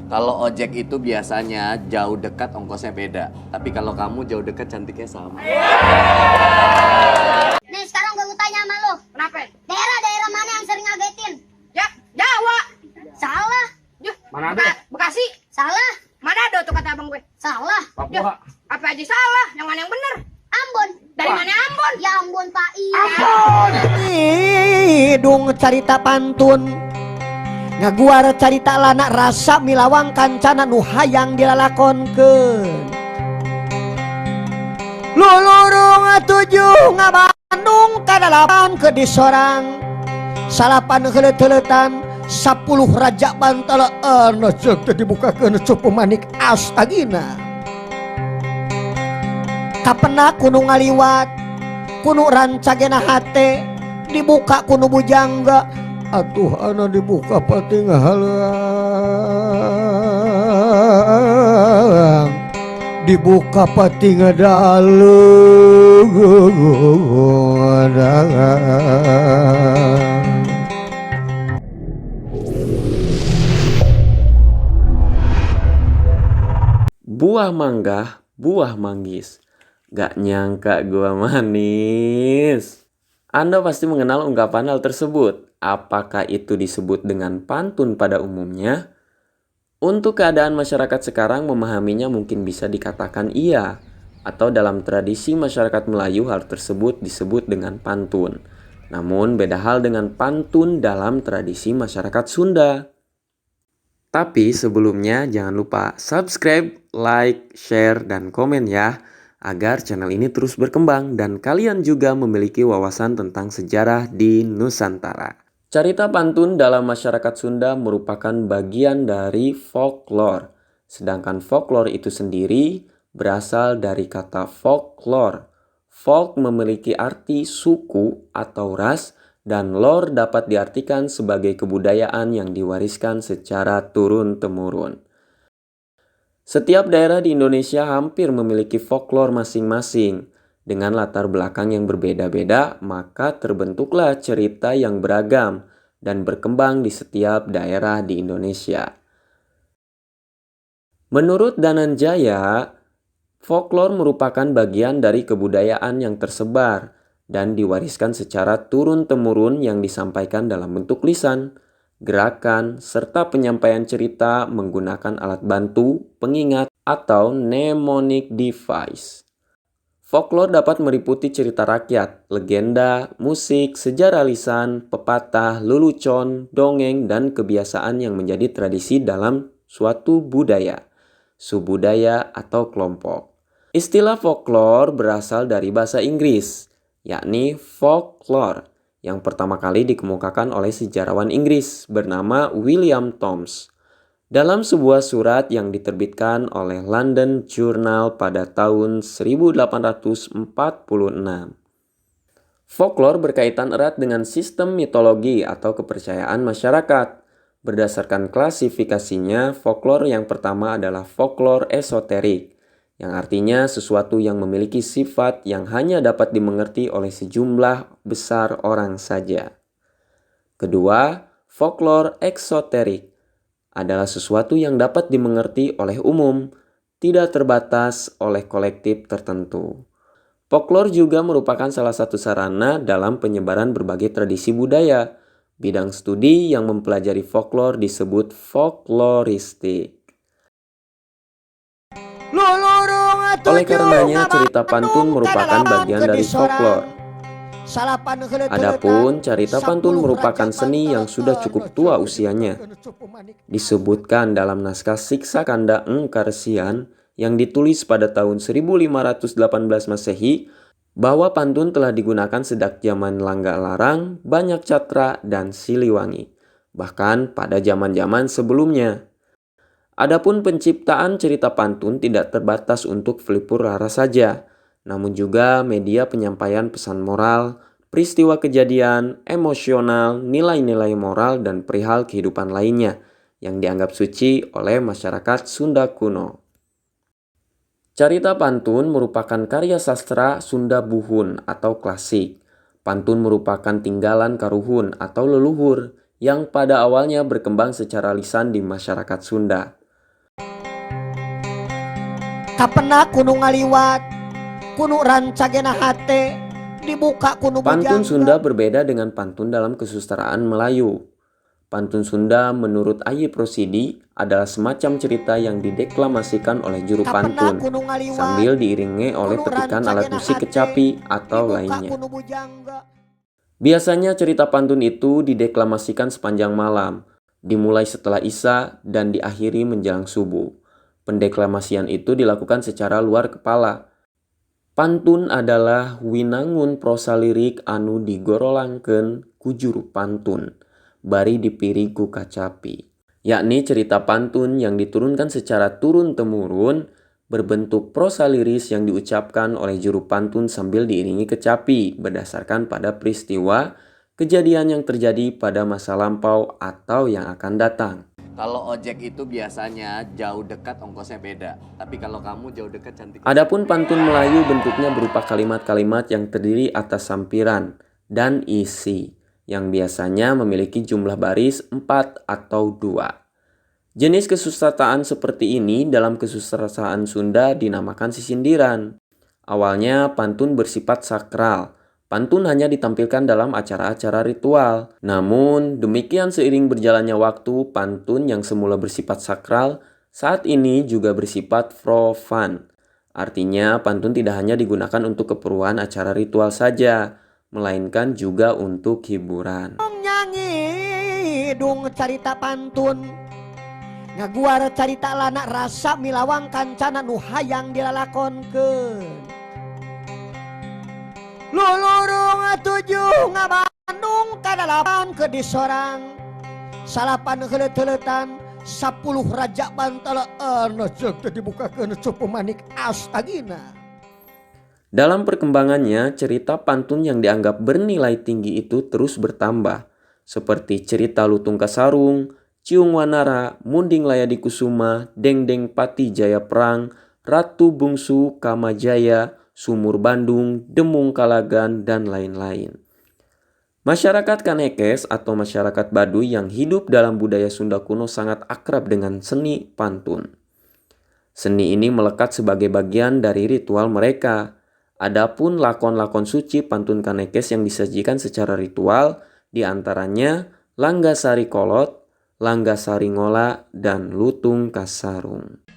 Kalau ojek itu biasanya jauh dekat ongkosnya beda. Tapi kalau kamu jauh dekat cantiknya sama. Nih sekarang gue mau tanya sama lo. Kenapa? Daerah-daerah mana yang sering ngagetin? Ya, Jawa. Salah. Yuh, Manado. Bekasi. Salah. Manado tuh kata abang gue. Salah. Yuh, Papua. apa aja salah? Yang mana yang bener? Ambon. Dari mana Ambon? Ya Ambon Pak. Iya. Hidung carita pantun ngaguar carita lana rasa milawang kancana nu hayang dilalakonkeun lulurung tujuh ngabandung kadalapan ke disorang salapan heuleut-heuletan 10 raja bantalaan cek teu dibukakeun cupu manik astagina kapena kuno ngaliwat kuno rancagena hate dibuka kuno bujangga atuh ana dibuka pati ngahalang dibuka pati ngadalang. Buah mangga, buah manggis. Gak nyangka gua manis. Anda pasti mengenal ungkapan hal tersebut. Apakah itu disebut dengan pantun pada umumnya? Untuk keadaan masyarakat sekarang memahaminya mungkin bisa dikatakan iya. Atau dalam tradisi masyarakat Melayu hal tersebut disebut dengan pantun. Namun beda hal dengan pantun dalam tradisi masyarakat Sunda. Tapi sebelumnya jangan lupa subscribe, like, share, dan komen ya. Agar channel ini terus berkembang dan kalian juga memiliki wawasan tentang sejarah di Nusantara. Carita pantun dalam masyarakat Sunda merupakan bagian dari folklore. Sedangkan folklore itu sendiri berasal dari kata folklore. Folk memiliki arti suku atau ras dan lore dapat diartikan sebagai kebudayaan yang diwariskan secara turun-temurun. Setiap daerah di Indonesia hampir memiliki folklore masing-masing. Dengan latar belakang yang berbeda-beda, maka terbentuklah cerita yang beragam dan berkembang di setiap daerah di Indonesia. Menurut Dananjaya, folklore merupakan bagian dari kebudayaan yang tersebar dan diwariskan secara turun-temurun yang disampaikan dalam bentuk lisan, gerakan, serta penyampaian cerita menggunakan alat bantu, pengingat, atau mnemonic device. Folklore dapat meliputi cerita rakyat, legenda, musik, sejarah lisan, pepatah, lelucon, dongeng, dan kebiasaan yang menjadi tradisi dalam suatu budaya, subbudaya, atau kelompok. Istilah folklore berasal dari bahasa Inggris, yakni folklore, yang pertama kali dikemukakan oleh sejarawan Inggris bernama William Thoms dalam sebuah surat yang diterbitkan oleh London Journal pada tahun 1846. Folklore berkaitan erat dengan sistem mitologi atau kepercayaan masyarakat. Berdasarkan klasifikasinya, folklore yang pertama adalah folklore esoterik, yang artinya sesuatu yang memiliki sifat yang hanya dapat dimengerti oleh sejumlah besar orang saja. Kedua, folklore eksoterik adalah sesuatu yang dapat dimengerti oleh umum, tidak terbatas oleh kolektif tertentu. Folklore juga merupakan salah satu sarana dalam penyebaran berbagai tradisi budaya. Bidang studi yang mempelajari folklore disebut folkloristik. Oleh karenanya, cerita pantun merupakan bagian dari folklore. Adapun carita pantun merupakan seni yang sudah cukup tua usianya. Disebutkan dalam naskah Siksa Kanda Engkaresian yang ditulis pada tahun 1518 Masehi bahwa pantun telah digunakan sejak zaman Langga Larang, Banyak Catra, dan Siliwangi, bahkan pada zaman-zaman sebelumnya. Adapun penciptaan cerita pantun tidak terbatas untuk pelipur lara saja, namun juga media penyampaian pesan moral, peristiwa kejadian, emosional, nilai-nilai moral, dan perihal kehidupan lainnya yang dianggap suci oleh masyarakat Sunda kuno. Carita pantun merupakan karya sastra Sunda Buhun atau klasik. Pantun merupakan tinggalan karuhun atau leluhur yang pada awalnya berkembang secara lisan di masyarakat Sunda. kapena kudu ngaliwat kudu rancagena hate dibuka kudu Pantun bujangga. Sunda berbeda dengan pantun dalam kesusastraan Melayu. Pantun Sunda menurut Ayip Rosidi adalah semacam cerita yang dideklamasikan oleh juru Kapena pantun kudu ngaliwat sambil diiringi oleh kudu petikan alat rancagena musik hate, kecapi atau dibuka lainnya. kudu bujangga. Biasanya cerita pantun itu dideklamasikan sepanjang malam, dimulai setelah Isya dan diakhiri menjelang subuh. Pendeklamasian itu dilakukan secara luar kepala. Pantun adalah winangun prosa lirik anu digorolangkeun ku juru pantun, bari dipiri ku kacapi. Yakni cerita pantun yang diturunkan secara turun-temurun berbentuk prosa liris yang diucapkan oleh juru pantun sambil diiringi kecapi berdasarkan pada peristiwa, kejadian yang terjadi pada masa lampau atau yang akan datang. Kalau ojek itu biasanya jauh dekat ongkosnya beda. Tapi kalau kamu jauh dekat cantik. Adapun pantun Melayu bentuknya berupa kalimat-kalimat yang terdiri atas sampiran dan isi, yang biasanya memiliki jumlah baris 4 atau 2. Jenis kesusastraan seperti ini dalam kesusastraan Sunda dinamakan sisindiran. Awalnya pantun bersifat sakral. Pantun hanya ditampilkan dalam acara-acara ritual. Namun demikian seiring berjalannya waktu, pantun yang semula bersifat sakral saat ini juga bersifat profan. Artinya pantun tidak hanya digunakan untuk keperluan acara ritual saja, melainkan juga untuk hiburan. Nyanyi dong carita pantun ngaguar carita lana rasa milawang kancana nu hayang dilalakonkeun lulurung tujuh ngabandung kadalapan ke disorang salapan heuleut-heuletan 10 raja bantalaan cek teu dibukakeun cupu manik astagina. Dalam perkembangannya, cerita pantun yang dianggap bernilai tinggi itu terus bertambah, seperti cerita Lutung Kasarung, Ciung Wanara, Munding Layadi Kusuma, Dengdeng Pati Jaya Perang, Ratu Bungsu Kamajaya, Sumur Bandung, Demung Kalagan, dan lain-lain. Masyarakat Kanekes atau masyarakat Baduy yang hidup dalam budaya Sunda kuno sangat akrab dengan seni pantun. Seni ini melekat sebagai bagian dari ritual mereka. Adapun lakon-lakon suci pantun Kanekes yang disajikan secara ritual diantaranya Langgasari Kolot, Langgasari Ngola, dan Lutung Kasarung.